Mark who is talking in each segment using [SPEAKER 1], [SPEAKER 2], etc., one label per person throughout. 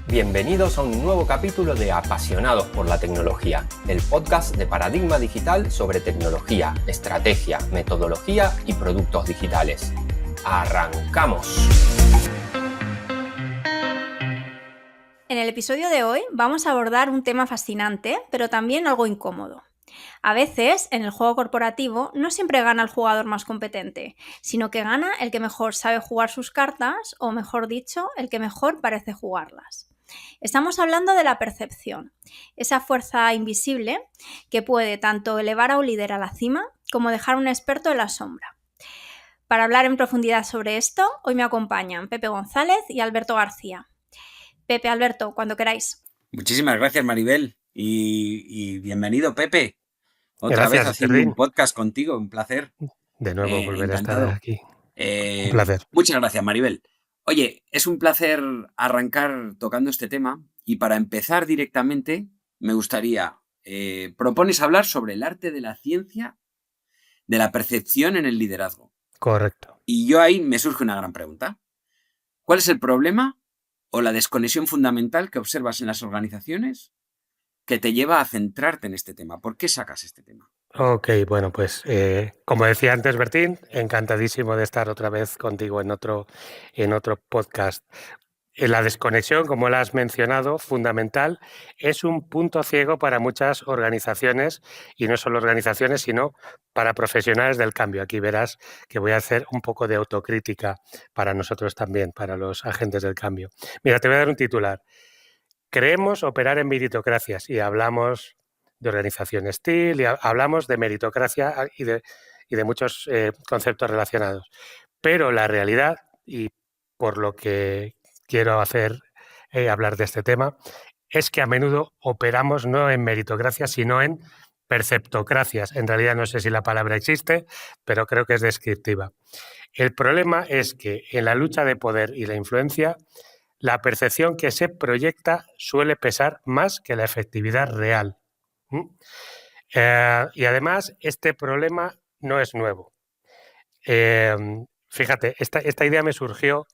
[SPEAKER 1] Bienvenidos a un nuevo capítulo de Apasionados por la Tecnología, el podcast de Paradigma Digital sobre tecnología, estrategia, metodología y productos digitales. ¡Arrancamos!
[SPEAKER 2] En el episodio de hoy vamos a abordar un tema fascinante, pero también algo incómodo. A veces, en el juego corporativo, no siempre gana el jugador más competente, sino que gana el que mejor sabe jugar sus cartas, o mejor dicho, el que mejor parece jugarlas. Estamos hablando de la percepción, esa fuerza invisible que puede tanto elevar a un líder a la cima como dejar a un experto en la sombra. Para hablar en profundidad sobre esto, hoy me acompañan Pepe González y Alberto García. Pepe, Alberto, cuando queráis.
[SPEAKER 3] Muchísimas gracias, Maribel, y bienvenido, Pepe. Otra vez
[SPEAKER 4] Gracias,
[SPEAKER 3] haciendo
[SPEAKER 4] Jardín.
[SPEAKER 3] un podcast contigo, un placer.
[SPEAKER 4] De nuevo volver
[SPEAKER 3] Encantado.
[SPEAKER 4] a estar aquí. Un placer.
[SPEAKER 3] Muchas gracias, Maribel. Oye, es un placer arrancar tocando este tema y para empezar directamente me gustaría, propones hablar sobre el arte de la ciencia de la percepción en el liderazgo.
[SPEAKER 4] Correcto.
[SPEAKER 3] Y yo ahí me surge una gran pregunta. ¿Cuál es el problema o la desconexión fundamental que observas en las organizaciones que te lleva a centrarte en este tema? ¿Por qué sacas este tema?
[SPEAKER 4] Ok, bueno, pues como decía antes Bertín, encantadísimo de estar otra vez contigo en otro podcast. La desconexión, como la has mencionado, fundamental, es un punto ciego para muchas organizaciones, y no solo organizaciones, sino para profesionales del cambio. Aquí verás que voy a hacer un poco de autocrítica para nosotros también, para los agentes del cambio. Mira, te voy a dar un titular. Creemos operar en meritocracias y hablamos de organización STIL y hablamos de meritocracia y de muchos conceptos relacionados. Pero la realidad, y por lo que quiero hablar de este tema, es que a menudo operamos no en meritocracia, sino en perceptocracias. En realidad no sé si la palabra existe, pero creo que es descriptiva. El problema es que en la lucha de poder y la influencia, la percepción que se proyecta suele pesar más que la efectividad real. Y además, este problema no es nuevo. Fíjate, esta idea me surgió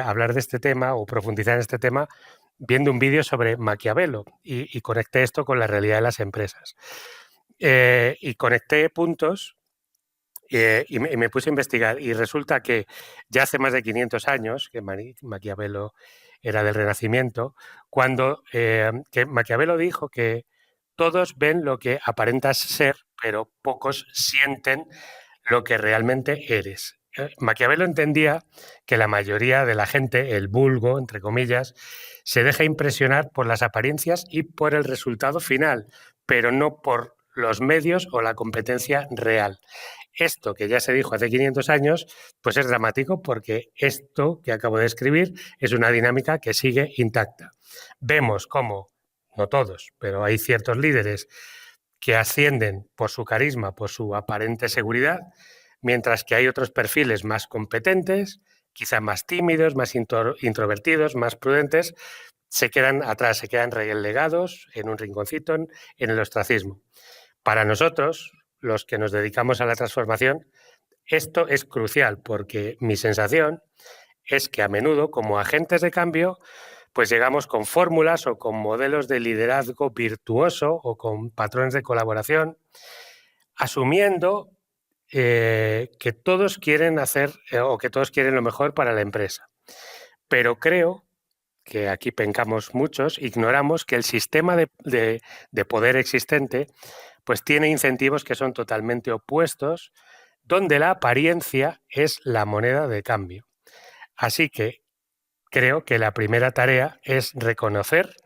[SPEAKER 4] hablar de este tema o profundizar en este tema viendo un vídeo sobre Maquiavelo y conecté esto con la realidad de las empresas. Y conecté puntos y me puse a investigar y resulta que ya hace más de 500 años, que Maquiavelo era del Renacimiento, cuando que Maquiavelo dijo que todos ven lo que aparentas ser, pero pocos sienten lo que realmente eres. Maquiavelo entendía que la mayoría de la gente, el vulgo, entre comillas, se deja impresionar por las apariencias y por el resultado final, pero no por los medios o la competencia real. Esto que ya se dijo hace 500 años, pues es dramático porque esto que acabo de escribir es una dinámica que sigue intacta. Vemos cómo, no todos, pero hay ciertos líderes que ascienden por su carisma, por su aparente seguridad, mientras que hay otros perfiles más competentes, quizá más tímidos, más introvertidos, más prudentes, se quedan atrás, se quedan relegados en un rinconcito, en el ostracismo. Para nosotros, los que nos dedicamos a la transformación, esto es crucial porque mi sensación es que a menudo, como agentes de cambio, pues llegamos con fórmulas o con modelos de liderazgo virtuoso o con patrones de colaboración, asumiendo que todos quieren hacer o que todos quieren lo mejor para la empresa. Pero creo que aquí pencamos muchos, ignoramos que el sistema de poder existente pues tiene incentivos que son totalmente opuestos, donde la apariencia es la moneda de cambio. Así que creo que la primera tarea es reconocer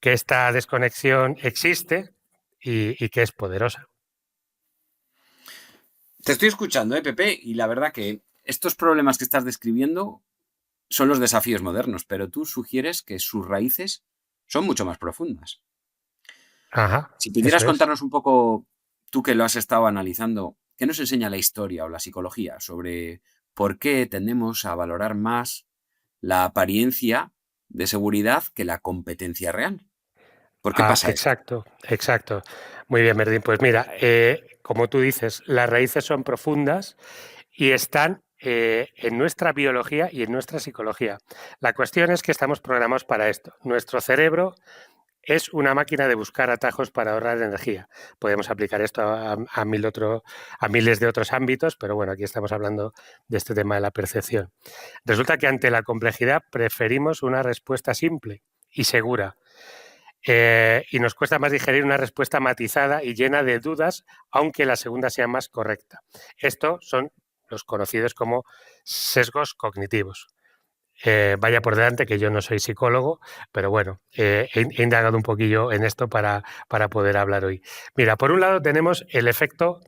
[SPEAKER 4] que esta desconexión existe y que es poderosa.
[SPEAKER 3] Te estoy escuchando, Pepe, y la verdad que estos problemas que estás describiendo son los desafíos modernos, pero tú sugieres que sus raíces son mucho más profundas.
[SPEAKER 4] Ajá,
[SPEAKER 3] si pudieras contarnos un poco, tú que lo has estado analizando, ¿qué nos enseña la historia o la psicología sobre por qué tendemos a valorar más la apariencia de seguridad que la competencia real? ¿Por qué pasa eso?
[SPEAKER 4] Exacto. Muy bien, Merdín. Pues mira, como tú dices, las raíces son profundas y están en nuestra biología y en nuestra psicología. La cuestión es que estamos programados para esto. Nuestro cerebro es una máquina de buscar atajos para ahorrar energía. Podemos aplicar esto a miles de otros ámbitos, pero bueno, aquí estamos hablando de este tema de la percepción. Resulta que ante la complejidad preferimos una respuesta simple y segura. Y nos cuesta más digerir una respuesta matizada y llena de dudas, aunque la segunda sea más correcta. Estos son los conocidos como sesgos cognitivos. Vaya por delante que yo no soy psicólogo, pero bueno, he indagado un poquillo en esto para poder hablar hoy. Mira, por un lado tenemos el efecto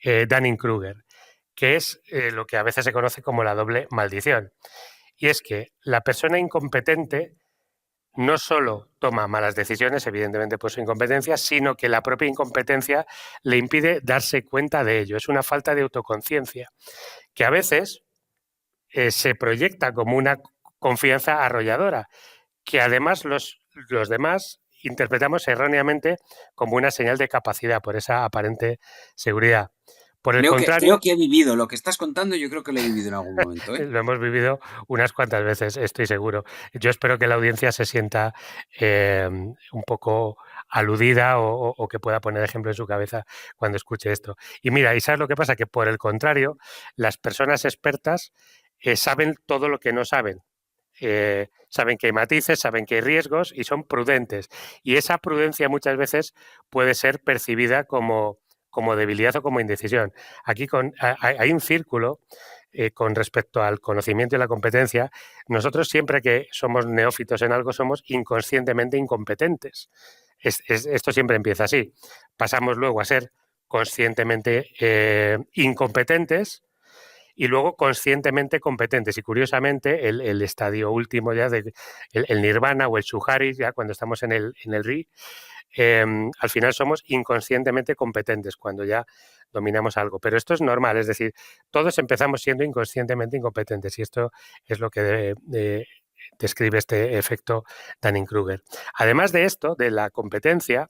[SPEAKER 4] Dunning-Kruger, que es lo que a veces se conoce como la doble maldición. Y es que la persona incompetente no solo toma malas decisiones, evidentemente por su incompetencia, sino que la propia incompetencia le impide darse cuenta de ello. Es una falta de autoconciencia, que a veces se proyecta como una confianza arrolladora, que además los demás interpretamos erróneamente como una señal de capacidad por esa aparente seguridad. Por el contrario,
[SPEAKER 3] creo que he vivido lo que estás contando, yo creo que lo he vivido en algún momento.
[SPEAKER 4] lo hemos vivido unas cuantas veces, estoy seguro. Yo espero que la audiencia se sienta un poco aludida o que pueda poner ejemplo en su cabeza cuando escuche esto. Y mira, ¿y sabes lo que pasa? Que por el contrario, las personas expertas saben todo lo que no saben. Saben que hay matices, saben que hay riesgos y son prudentes. Y esa prudencia muchas veces puede ser percibida como debilidad o como indecisión. Aquí hay un círculo con respecto al conocimiento y la competencia. Nosotros siempre que somos neófitos en algo somos inconscientemente incompetentes. Esto siempre empieza así. Pasamos luego a ser conscientemente incompetentes y luego conscientemente competentes. Y curiosamente, el estadio último ya de el nirvana o el shuhari, ya cuando estamos en el ri, al final somos inconscientemente competentes cuando ya dominamos algo. Pero esto es normal, es decir, todos empezamos siendo inconscientemente incompetentes y esto es lo que describe este efecto Dunning-Kruger. Además de esto, de la competencia,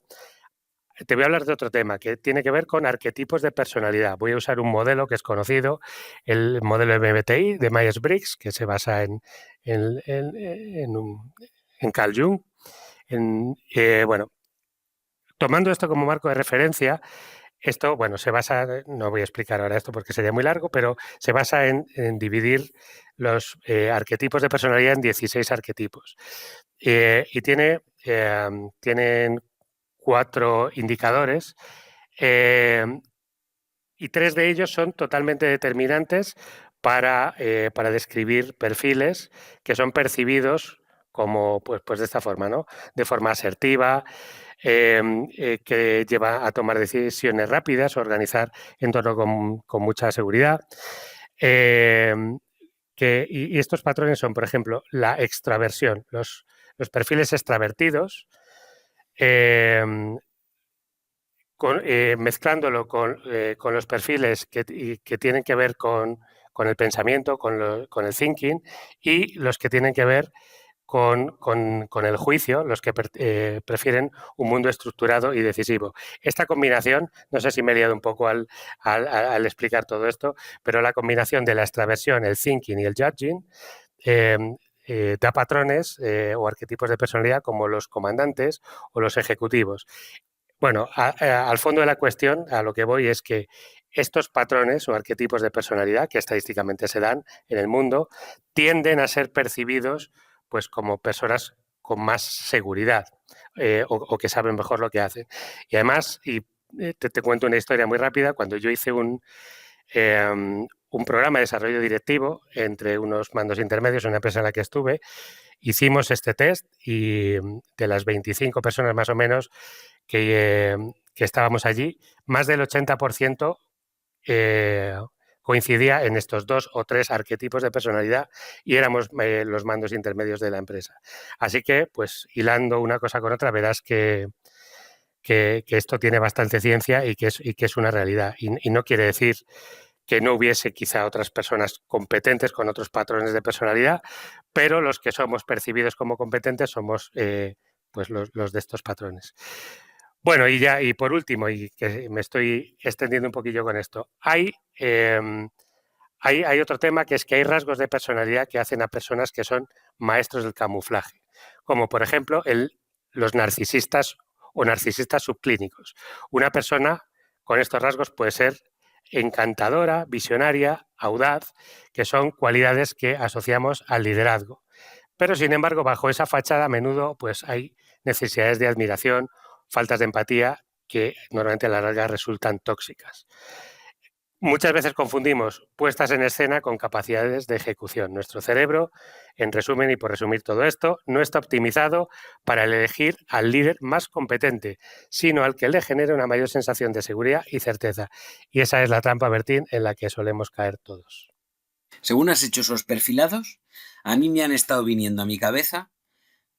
[SPEAKER 4] te voy a hablar de otro tema que tiene que ver con arquetipos de personalidad. Voy a usar un modelo que es conocido, el modelo MBTI de Myers-Briggs, que se basa en Carl Jung. Bueno, tomando esto como marco de referencia, esto, bueno, se basa, no voy a explicar ahora esto porque sería muy largo, pero se basa en dividir los arquetipos de personalidad en 16 arquetipos. Y tienen 4 indicadores y 3 de ellos son totalmente determinantes para describir perfiles que son percibidos como pues de esta forma, ¿no? De forma asertiva, que lleva a tomar decisiones rápidas, organizar entorno con mucha seguridad. Y estos patrones son, por ejemplo, la extraversión, los perfiles extravertidos, mezclándolo con los perfiles que tienen que ver con el pensamiento, con el thinking, y los que tienen que ver con el juicio, los que prefieren un mundo estructurado y decisivo. Esta combinación, no sé si me he liado un poco al explicar todo esto, pero la combinación de la extraversión, el thinking y el judging da patrones o arquetipos de personalidad como los comandantes o los ejecutivos. Bueno, al fondo de la cuestión, a lo que voy es que estos patrones o arquetipos de personalidad que estadísticamente se dan en el mundo tienden a ser percibidos pues como personas con más seguridad o que saben mejor lo que hacen. Y además, te cuento una historia muy rápida, cuando yo hice un programa de desarrollo directivo entre unos mandos intermedios en una empresa en la que estuve, hicimos este test y de las 25 personas más o menos que estábamos allí, más del 80% coincidía en estos 2 o 3 arquetipos de personalidad y éramos los mandos intermedios de la empresa. Así que, pues, hilando una cosa con otra, verás que esto tiene bastante ciencia y que es una realidad. Y no quiere decir que no hubiese quizá otras personas competentes con otros patrones de personalidad, pero los que somos percibidos como competentes somos pues los de estos patrones. Bueno, y por último, y que me estoy extendiendo un poquillo con esto, hay hay otro tema, que es que hay rasgos de personalidad que hacen a personas que son maestros del camuflaje, como por ejemplo los narcisistas o narcisistas subclínicos. Una persona con estos rasgos puede ser encantadora, visionaria, audaz, que son cualidades que asociamos al liderazgo. Pero, sin embargo, bajo esa fachada a menudo pues, hay necesidades de admiración, faltas de empatía que normalmente a la larga resultan tóxicas. Muchas veces confundimos puestas en escena con capacidades de ejecución. Nuestro cerebro, en resumen y por resumir todo esto, no está optimizado para elegir al líder más competente, sino al que le genere una mayor sensación de seguridad y certeza. Y esa es la trampa, Bertín, en la que solemos caer todos.
[SPEAKER 3] Según has hecho esos perfilados, a mí me han estado viniendo a mi cabeza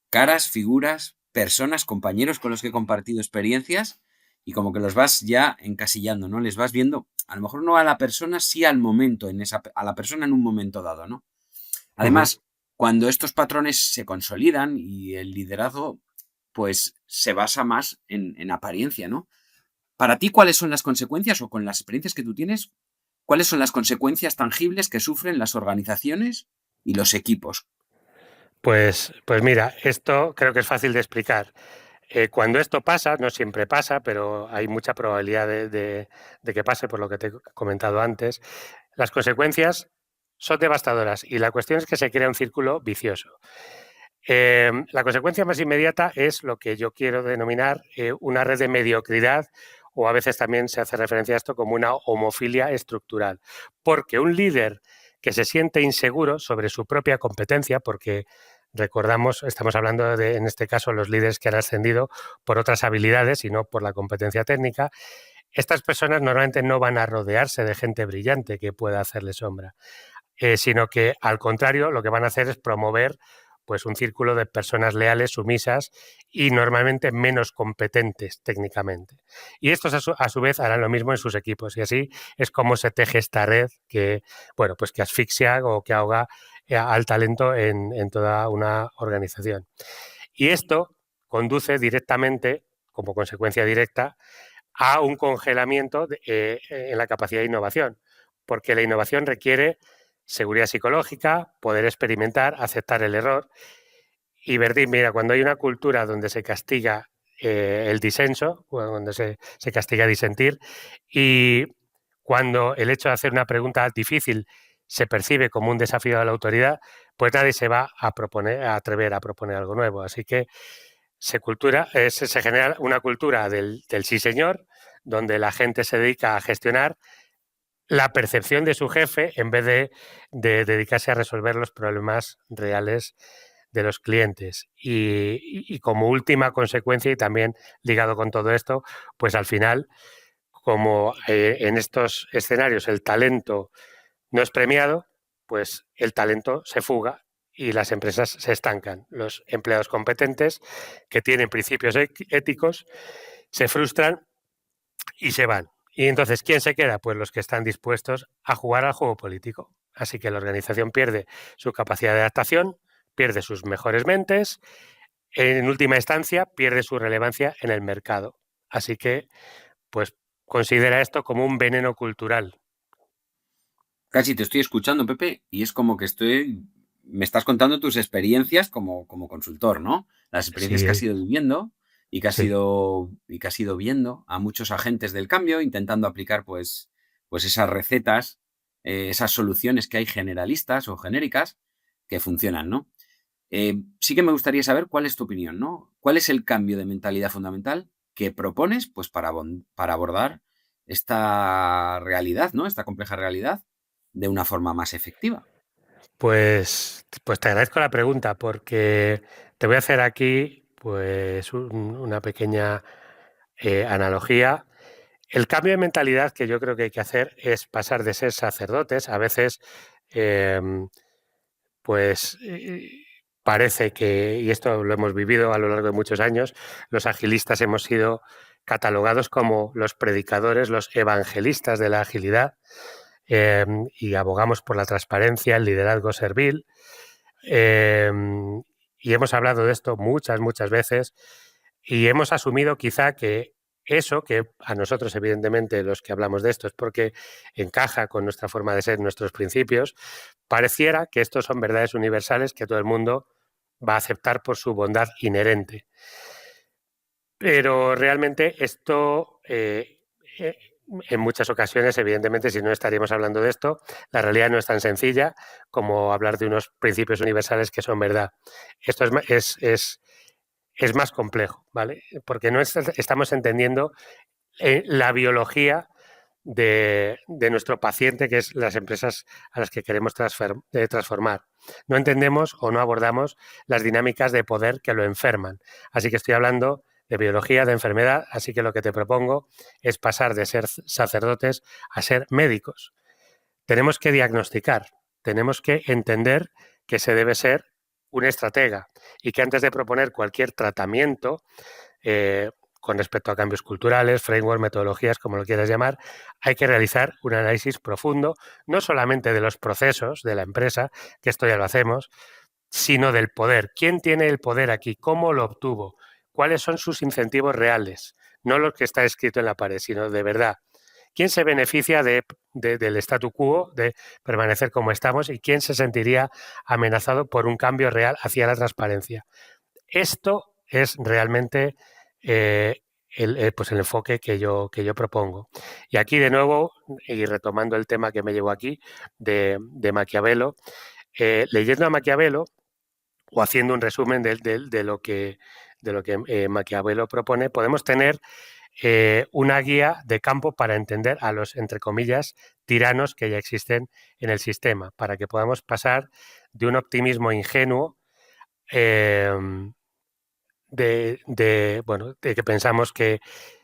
[SPEAKER 3] caras, figuras, personas, compañeros con los que he compartido experiencias y como que los vas ya encasillando, ¿no? Les vas viendo, a lo mejor no a la persona, sí al momento, a la persona en un momento dado, ¿no? Además, cuando estos patrones se consolidan y el liderazgo pues se basa más en apariencia, ¿no? Para ti, ¿cuáles son las consecuencias o con las experiencias que tú tienes, cuáles son las consecuencias tangibles que sufren las organizaciones y los equipos?
[SPEAKER 4] Pues mira, esto creo que es fácil de explicar. Cuando esto pasa, no siempre pasa, pero hay mucha probabilidad de que pase, por lo que te he comentado antes, las consecuencias son devastadoras y la cuestión es que se crea un círculo vicioso. La consecuencia más inmediata es lo que yo quiero denominar una red de mediocridad, o a veces también se hace referencia a esto como una homofilia estructural, porque un líder que se siente inseguro sobre su propia competencia, porque recordamos, estamos hablando de, en este caso, los líderes que han ascendido por otras habilidades y no por la competencia técnica, estas personas normalmente no van a rodearse de gente brillante que pueda hacerle sombra, sino que, al contrario, lo que van a hacer es promover pues un círculo de personas leales, sumisas y normalmente menos competentes técnicamente. Y estos a su vez harán lo mismo en sus equipos y así es como se teje esta red que, bueno, pues que asfixia o que ahoga al talento en toda una organización. Y esto conduce directamente, como consecuencia directa, a un congelamiento en la capacidad de innovación, porque la innovación requiere seguridad psicológica, poder experimentar, aceptar el error. Y Bertín, mira, cuando hay una cultura donde se castiga el disenso, donde se castiga disentir, y cuando el hecho de hacer una pregunta difícil se percibe como un desafío a la autoridad, pues nadie se va a atrever a proponer algo nuevo. Así que se genera una cultura del sí señor, donde la gente se dedica a gestionar la percepción de su jefe en vez de dedicarse a resolver los problemas reales de los clientes. Y como última consecuencia, y también ligado con todo esto, pues al final, como en estos escenarios el talento no es premiado, pues el talento se fuga y las empresas se estancan. Los empleados competentes que tienen principios éticos se frustran y se van. Y entonces, ¿quién se queda? Pues los que están dispuestos a jugar al juego político. Así que la organización pierde su capacidad de adaptación, pierde sus mejores mentes, en última instancia pierde su relevancia en el mercado. Así que, pues, considera esto como un veneno cultural.
[SPEAKER 3] Casi te estoy escuchando, Pepe, y es como que me estás contando tus experiencias como consultor, ¿no? Las experiencias que has
[SPEAKER 4] Sí,
[SPEAKER 3] ido viviendo y que has
[SPEAKER 4] sí.
[SPEAKER 3] ido viendo a muchos agentes del cambio, intentando aplicar pues esas recetas, esas soluciones que hay generalistas o genéricas que funcionan, ¿no? Sí que me gustaría saber cuál es tu opinión, ¿no? ¿Cuál es el cambio de mentalidad fundamental que propones pues, para abordar esta realidad, ¿no? Esta compleja realidad de una forma más efectiva?
[SPEAKER 4] Pues te agradezco la pregunta porque te voy a hacer aquí pues una pequeña analogía. El cambio de mentalidad que yo creo que hay que hacer es pasar de ser sacerdotes. A veces, pues parece que, y esto lo hemos vivido a lo largo de muchos años, los agilistas hemos sido catalogados como los predicadores, los evangelistas de la agilidad, y abogamos por la transparencia, el liderazgo servil. Y hemos hablado de esto muchas veces y hemos asumido quizá que Eso que a nosotros, evidentemente, los que hablamos de esto es porque encaja con nuestra forma de ser, nuestros principios, pareciera que estos son verdades universales que todo el mundo va a aceptar por su bondad inherente. Pero realmente esto, en muchas ocasiones, evidentemente, si no estaríamos hablando de esto, la realidad no es tan sencilla como hablar de unos principios universales que son verdad. Esto es más complejo, ¿vale? Porque no estamos entendiendo la biología de nuestro paciente, que es las empresas a las que queremos transformar. No entendemos o no abordamos las dinámicas de poder que lo enferman. Así que estoy hablando de biología, de enfermedad, así que lo que te propongo es pasar de ser sacerdotes a ser médicos. Tenemos que diagnosticar, tenemos que entender que se debe ser un estratega y que antes de proponer cualquier tratamiento, con respecto a cambios culturales, framework, metodologías, como lo quieras llamar, hay que realizar un análisis profundo, no solamente de los procesos de la empresa, que esto ya lo hacemos, sino del poder. ¿Quién tiene el poder aquí? ¿Cómo lo obtuvo? ¿Cuáles son sus incentivos reales? No lo que está escrito en la pared, sino de verdad. ¿Quién se beneficia del statu quo, de permanecer como estamos, y quién se sentiría amenazado por un cambio real hacia la transparencia? Esto es realmente pues el enfoque que yo propongo. Y aquí, de nuevo, y retomando el tema que me llevó aquí, de Maquiavelo, leyendo a Maquiavelo o haciendo un resumen de lo que Maquiavelo propone, podemos tener una guía de campo para entender a los, entre comillas, tiranos que ya existen en el sistema, para que podamos pasar de un optimismo ingenuo de que pensamos que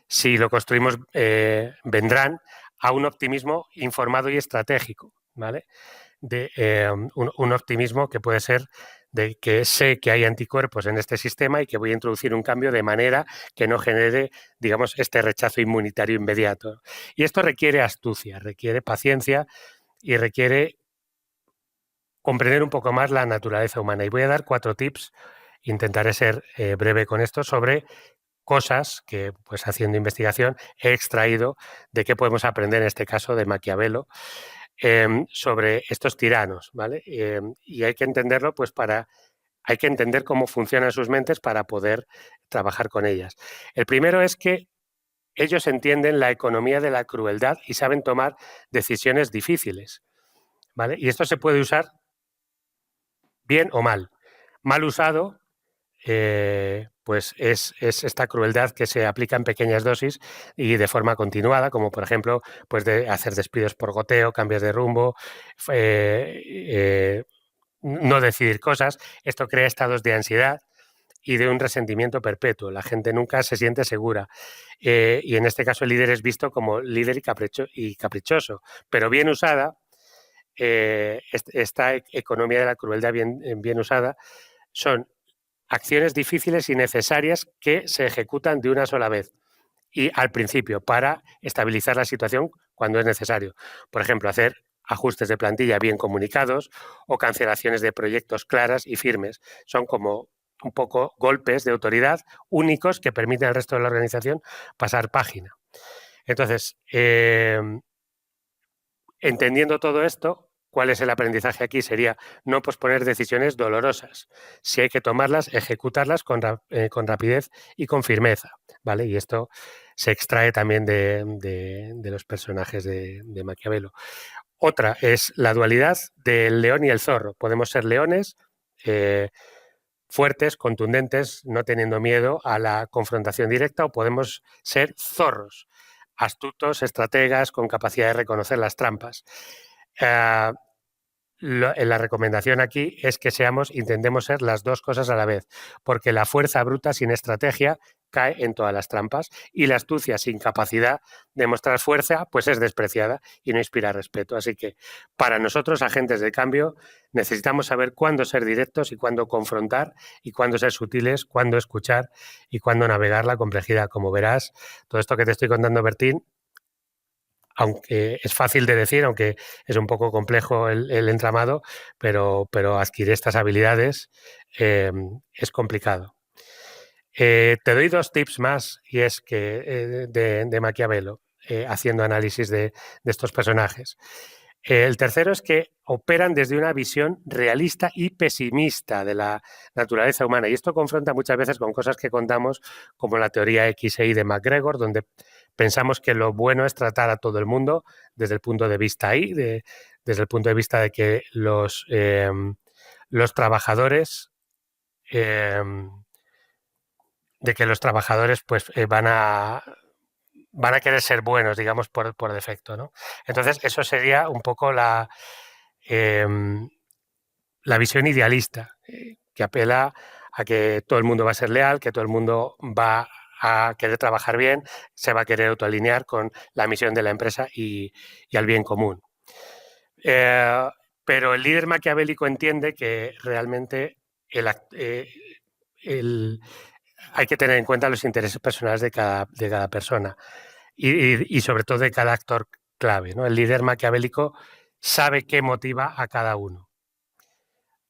[SPEAKER 4] si lo construimos vendrán, a un optimismo informado y estratégico, ¿vale? Un optimismo que puede ser de que sé que hay anticuerpos en este sistema y que voy a introducir un cambio de manera que no genere, digamos, este rechazo inmunitario inmediato. Y esto requiere astucia, requiere paciencia y requiere comprender un poco más la naturaleza humana. Y voy a dar 4 tips, intentaré ser breve con esto, sobre cosas que, pues haciendo investigación, he extraído de qué podemos aprender en este caso de Maquiavelo sobre estos tiranos, ¿vale? Y hay que entenderlo, pues hay que entender cómo funcionan sus mentes para poder trabajar con ellas. El primero es que ellos entienden la economía de la crueldad y saben tomar decisiones difíciles, ¿vale? Y esto se puede usar bien o mal. Mal usado, pues es esta crueldad que se aplica en pequeñas dosis y de forma continuada, como por ejemplo, pues de hacer despidos por goteo, cambios de rumbo, no decidir cosas. Esto crea estados de ansiedad y de un resentimiento perpetuo. La gente nunca se siente segura. Y en este caso el líder es visto como líder y caprichoso, pero bien usada, esta economía de la crueldad bien usada son acciones difíciles y necesarias que se ejecutan de una sola vez y al principio para estabilizar la situación cuando es necesario. Por ejemplo, hacer ajustes de plantilla bien comunicados o cancelaciones de proyectos claras y firmes. Son como un poco golpes de autoridad únicos que permiten al resto de la organización pasar página. Entonces, entendiendo todo esto, ¿cuál es el aprendizaje aquí? Sería no posponer decisiones dolorosas. Si hay que tomarlas, ejecutarlas con rapidez y con firmeza, ¿vale? Y esto se extrae también de los personajes de Maquiavelo. Otra es la dualidad del león y el zorro. Podemos ser leones fuertes, contundentes, no teniendo miedo a la confrontación directa, o podemos ser zorros, astutos, estrategas, con capacidad de reconocer las trampas. La recomendación aquí es que intentemos ser las dos cosas a la vez, porque la fuerza bruta sin estrategia cae en todas las trampas y la astucia sin capacidad de mostrar fuerza pues es despreciada y no inspira respeto. Así que para nosotros, agentes de cambio, necesitamos saber cuándo ser directos y cuándo confrontar y cuándo ser sutiles, cuándo escuchar y cuándo navegar la complejidad. Como verás, todo esto que te estoy contando, Bertín, aunque es fácil de decir, aunque es un poco complejo el entramado, pero adquirir estas habilidades es complicado. Te doy 2 tips más, y es que de Maquiavelo, haciendo análisis de estos personajes. El tercero es que operan desde una visión realista y pesimista de la naturaleza humana. Y esto confronta muchas veces con cosas que contamos, como la teoría X e Y de MacGregor, donde pensamos que lo bueno es tratar a todo el mundo desde el punto de vista Y, desde el punto de vista de que los trabajadores pues van a querer ser buenos, digamos, por defecto, ¿no? Entonces, eso sería un poco la visión idealista, que apela a que todo el mundo va a ser leal, que todo el mundo va a querer trabajar bien, se va a querer autoalinear con la misión de la empresa y al bien común. Pero el líder maquiavélico entiende que realmente hay que tener en cuenta los intereses personales de cada persona y sobre todo de cada actor clave, ¿no? El líder maquiavélico sabe qué motiva a cada uno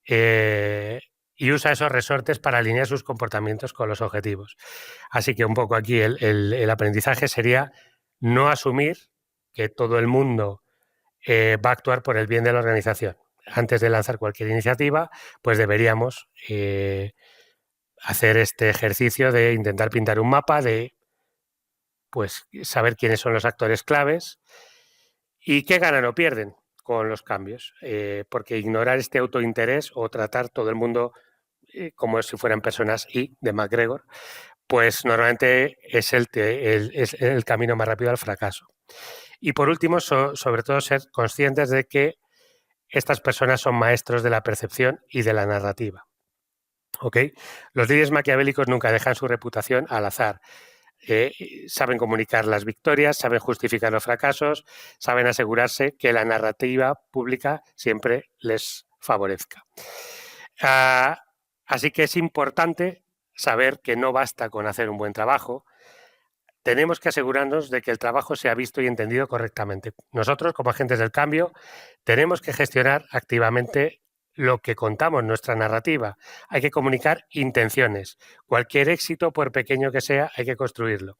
[SPEAKER 4] y usa esos resortes para alinear sus comportamientos con los objetivos. Así que un poco aquí el aprendizaje sería no asumir que todo el mundo va a actuar por el bien de la organización. Antes de lanzar cualquier iniciativa, pues deberíamos hacer este ejercicio de intentar pintar un mapa, de pues saber quiénes son los actores claves y qué ganan o pierden con los cambios, porque ignorar este autointerés o tratar todo el mundo como si fueran personas Y de MacGregor, pues normalmente es el camino más rápido al fracaso. Y por último, sobre todo ser conscientes de que estas personas son maestros de la percepción y de la narrativa. ¿Okay? Los líderes maquiavélicos nunca dejan su reputación al azar. Saben comunicar las victorias, saben justificar los fracasos, saben asegurarse que la narrativa pública siempre les favorezca. Así que es importante saber que no basta con hacer un buen trabajo. Tenemos que asegurarnos de que el trabajo sea visto y entendido correctamente. Nosotros, como agentes del cambio, tenemos que gestionar activamente lo que contamos, nuestra narrativa. Hay que comunicar intenciones. Cualquier éxito, por pequeño que sea, hay que construirlo.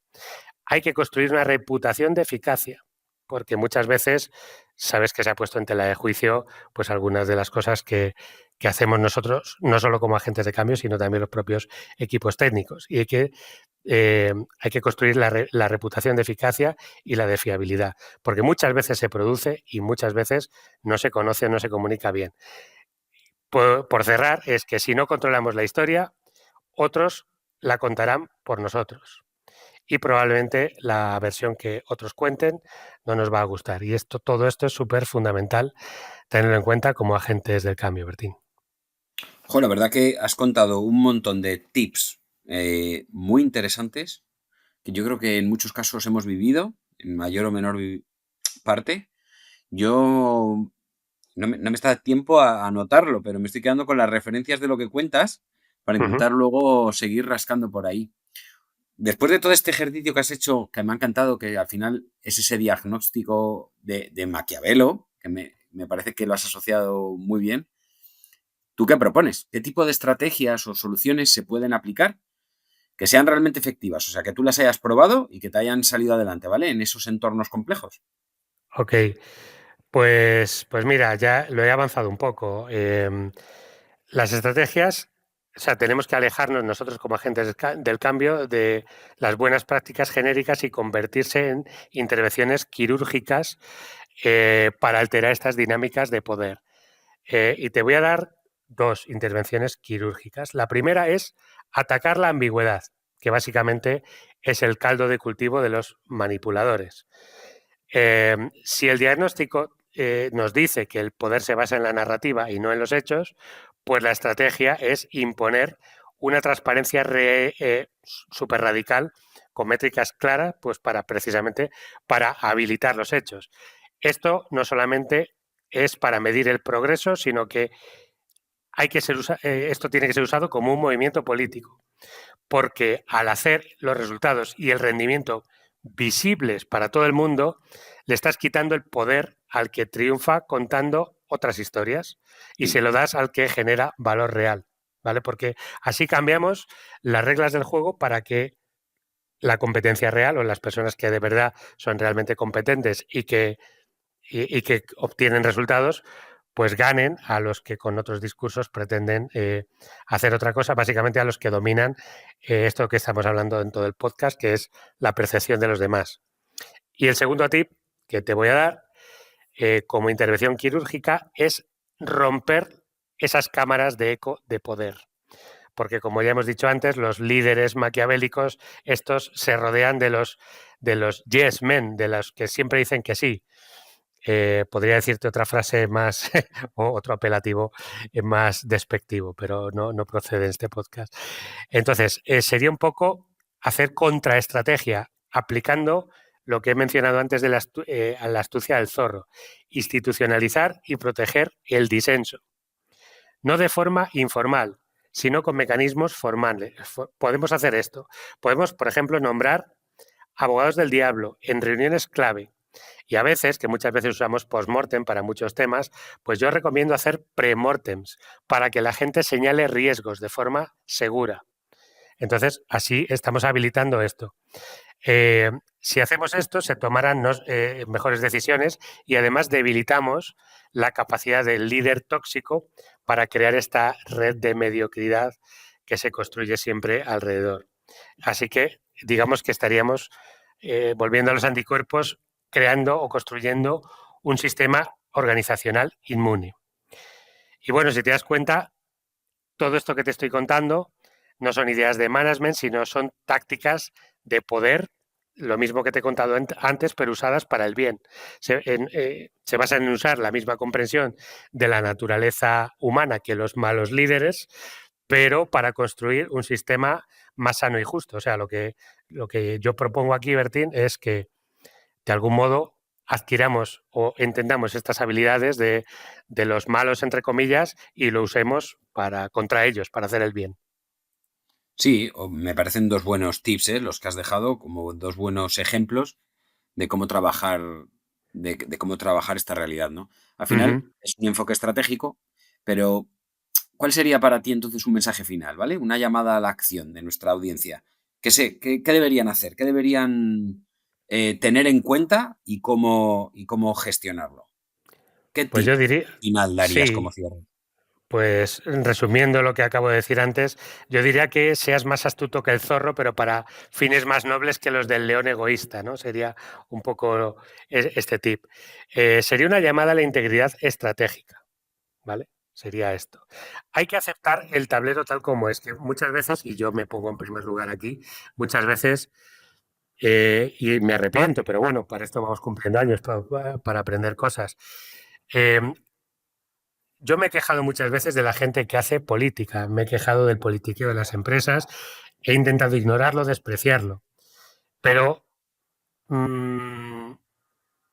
[SPEAKER 4] Hay que construir una reputación de eficacia, porque muchas veces sabes que se ha puesto en tela de juicio pues algunas de las cosas que hacemos nosotros, no solo como agentes de cambio, sino también los propios equipos técnicos. Y hay que construir la reputación de eficacia y la de fiabilidad, porque muchas veces se produce y muchas veces no se conoce o no se comunica bien. Por cerrar, es que si no controlamos la historia, otros la contarán por nosotros. Y probablemente la versión que otros cuenten no nos va a gustar. Y todo esto es súper fundamental tenerlo en cuenta como agentes del cambio, Bertín.
[SPEAKER 3] La verdad que has contado un montón de tips muy interesantes que yo creo que en muchos casos hemos vivido, en mayor o menor parte. Yo no me está tiempo a anotarlo, pero me estoy quedando con las referencias de lo que cuentas para intentar luego seguir rascando por ahí. Después de todo este ejercicio que has hecho, que me ha encantado, que al final es ese diagnóstico de Maquiavelo, que me parece que lo has asociado muy bien, ¿tú qué propones? ¿Qué tipo de estrategias o soluciones se pueden aplicar que sean realmente efectivas? O sea, que tú las hayas probado y que te hayan salido adelante, ¿vale? En esos entornos complejos.
[SPEAKER 4] Ok, pues mira, ya lo he avanzado un poco. Las estrategias, o sea, tenemos que alejarnos nosotros como agentes del cambio de las buenas prácticas genéricas y convertirse en intervenciones quirúrgicas para alterar estas dinámicas de poder. Y te voy a dar 2 intervenciones quirúrgicas. La primera es atacar la ambigüedad, que básicamente es el caldo de cultivo de los manipuladores. Si el diagnóstico nos dice que el poder se basa en la narrativa y no en los hechos, pues la estrategia es imponer una transparencia súper radical con métricas claras, pues precisamente para habilitar los hechos. Esto no solamente es para medir el progreso, sino que esto tiene que ser usado como un movimiento político, porque al hacer los resultados y el rendimiento visibles para todo el mundo, le estás quitando el poder al que triunfa contando otras historias y se lo das al que genera valor real. ¿vale? Porque así cambiamos las reglas del juego para que la competencia real o las personas que de verdad son realmente competentes y que obtienen resultados, pues ganen a los que con otros discursos pretenden hacer otra cosa, básicamente a los que dominan esto que estamos hablando en todo el podcast, que es la percepción de los demás. Y el segundo tip que te voy a dar como intervención quirúrgica es romper esas cámaras de eco de poder. Porque, como ya hemos dicho antes, los líderes maquiavélicos, estos se rodean de los yes men, de los que siempre dicen que sí. Podría decirte otra frase más o otro apelativo más despectivo, pero no procede en este podcast. Entonces, sería un poco hacer contraestrategia aplicando lo que he mencionado antes de a la astucia del zorro, institucionalizar y proteger el disenso. No de forma informal, sino con mecanismos formales. Podemos hacer esto. Podemos, por ejemplo, nombrar abogados del diablo en reuniones clave. Y a veces, que muchas veces usamos post-mortem para muchos temas, pues yo recomiendo hacer pre-mortems para que la gente señale riesgos de forma segura. Entonces, así estamos habilitando esto. Si hacemos esto, se tomarán mejores decisiones y además debilitamos la capacidad del líder tóxico para crear esta red de mediocridad que se construye siempre alrededor. Así que digamos que estaríamos volviendo a los anticuerpos, creando o construyendo un sistema organizacional inmune. Y bueno, si te das cuenta, todo esto que te estoy contando no son ideas de management, sino son tácticas de poder, lo mismo que te he contado antes, pero usadas para el bien. Se basan en usar la misma comprensión de la naturaleza humana que los malos líderes, pero para construir un sistema más sano y justo. O sea, lo que yo propongo aquí, Bertín, es que de algún modo adquiramos o entendamos estas habilidades de los malos, entre comillas, y lo usemos contra ellos, para hacer el bien.
[SPEAKER 3] Sí, me parecen dos buenos tips, los que has dejado, como dos buenos ejemplos de cómo trabajar, de cómo trabajar esta realidad, ¿no? Al final es un enfoque estratégico, pero ¿cuál sería para ti entonces un mensaje final, ¿vale? Una llamada a la acción de nuestra audiencia. ¿Qué deberían hacer? ¿Qué deberían tener en cuenta y cómo gestionarlo? ¿Qué
[SPEAKER 4] Pues yo
[SPEAKER 3] tip
[SPEAKER 4] diría,
[SPEAKER 3] final darías como
[SPEAKER 4] sí,
[SPEAKER 3] cierre?
[SPEAKER 4] pues resumiendo lo que acabo de decir antes, yo diría que seas más astuto que el zorro, pero para fines más nobles que los del león egoísta, ¿no? Sería un poco este tip. Sería una llamada a la integridad estratégica, ¿vale? Sería esto. Hay que aceptar el tablero tal como es, que muchas veces, y yo me pongo en primer lugar aquí, muchas veces, y me arrepiento, pero bueno, para esto vamos cumpliendo años, para aprender cosas. Yo me he quejado muchas veces de la gente que hace política, me he quejado del politiqueo de las empresas, he intentado ignorarlo, despreciarlo, pero no,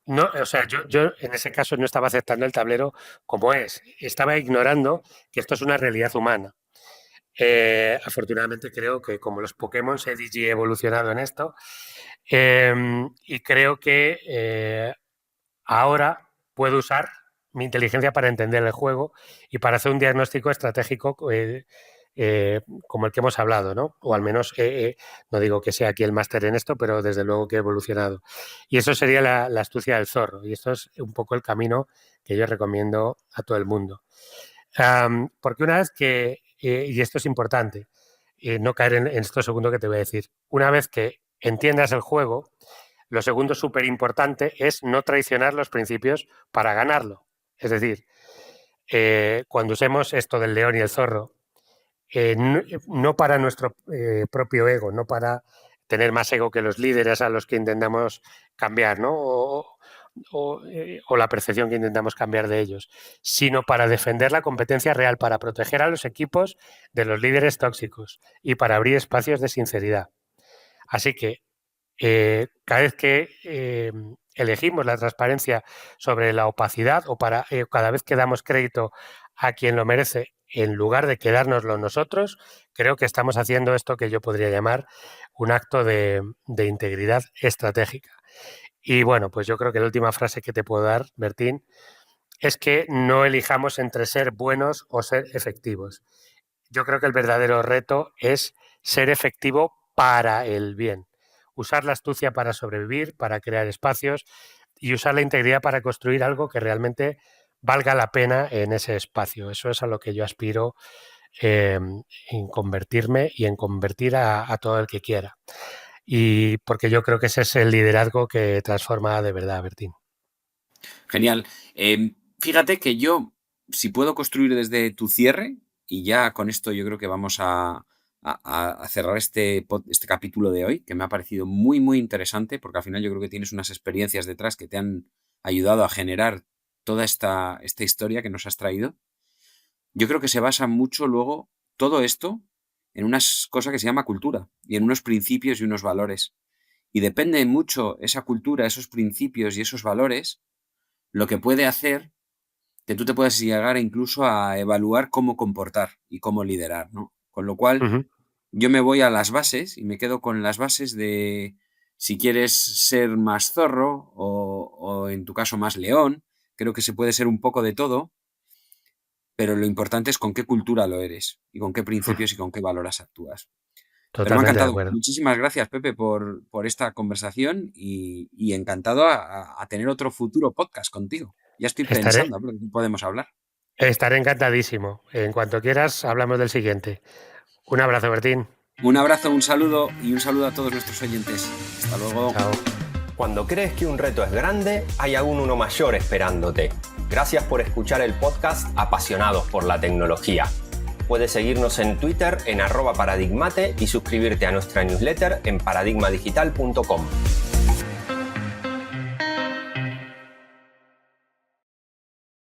[SPEAKER 4] o sea, yo en ese caso no estaba aceptando el tablero como es, estaba ignorando que esto es una realidad humana. Afortunadamente creo que como los Pokémon he evolucionado en esto y creo que ahora puedo usar mi inteligencia para entender el juego y para hacer un diagnóstico estratégico como el que hemos hablado, ¿no? O al menos, no digo que sea aquí el máster en esto, pero desde luego que he evolucionado. Y eso sería la astucia del zorro. Y esto es un poco el camino que yo recomiendo a todo el mundo. Porque una vez que, y esto es importante, no caer en esto segundo que te voy a decir, una vez que entiendas el juego, lo segundo súper importante es no traicionar los principios para ganarlo. Es decir, cuando usemos esto del león y el zorro, no para nuestro propio ego, no para tener más ego que los líderes a los que intentamos cambiar, ¿no? O la percepción que intentamos cambiar de ellos, sino para defender la competencia real, para proteger a los equipos de los líderes tóxicos y para abrir espacios de sinceridad. Así que cada vez que elegimos la transparencia sobre la opacidad o cada vez que damos crédito a quien lo merece en lugar de quedárnoslo nosotros, creo que estamos haciendo esto que yo podría llamar un acto de integridad estratégica. Y bueno, pues yo creo que la última frase que te puedo dar, Bertín, es que no elijamos entre ser buenos o ser efectivos. yo creo que el verdadero reto es ser efectivo para el bien. Usar la astucia para sobrevivir, para crear espacios y usar la integridad para construir algo que realmente valga la pena en ese espacio. Eso es a lo que yo aspiro, en convertirme y en convertir a todo el que quiera. Y porque yo creo que ese es el liderazgo que transforma de verdad, Bertín.
[SPEAKER 3] Genial. Fíjate que yo, si puedo construir desde tu cierre, y ya con esto yo creo que vamos a cerrar este capítulo de hoy, que me ha parecido muy, muy interesante, porque al final yo creo que tienes unas experiencias detrás que te han ayudado a generar toda esta historia que nos has traído. Yo creo que se basa mucho luego todo esto en unas cosas que se llama cultura y en unos principios y unos valores. Y depende mucho esa cultura, esos principios y esos valores, lo que puede hacer que tú te puedas llegar incluso a evaluar cómo comportar y cómo liderar, ¿no? Con lo cual, yo me voy a las bases y me quedo con las bases de si quieres ser más zorro o en tu caso más león. Creo que se puede ser un poco de todo, pero lo importante es con qué cultura lo eres y con qué principios y con qué valores actúas. Pero me ha
[SPEAKER 4] Totalmente de
[SPEAKER 3] encantado.
[SPEAKER 4] acuerdo.
[SPEAKER 3] Muchísimas gracias, Pepe, por esta conversación y encantado a tener otro futuro podcast contigo. Ya estoy pensando a ver de qué podemos hablar.
[SPEAKER 4] Estaré encantadísimo. En cuanto quieras, hablamos del siguiente. Un abrazo, Bertín.
[SPEAKER 3] Un abrazo, un saludo y un saludo a todos nuestros oyentes. Hasta luego.
[SPEAKER 4] Chao.
[SPEAKER 1] Cuando crees que un reto es grande, hay aún uno mayor esperándote. Gracias por escuchar el podcast Apasionados por la Tecnología. Puedes seguirnos en Twitter en @paradigmate y suscribirte a nuestra newsletter en paradigmadigital.com.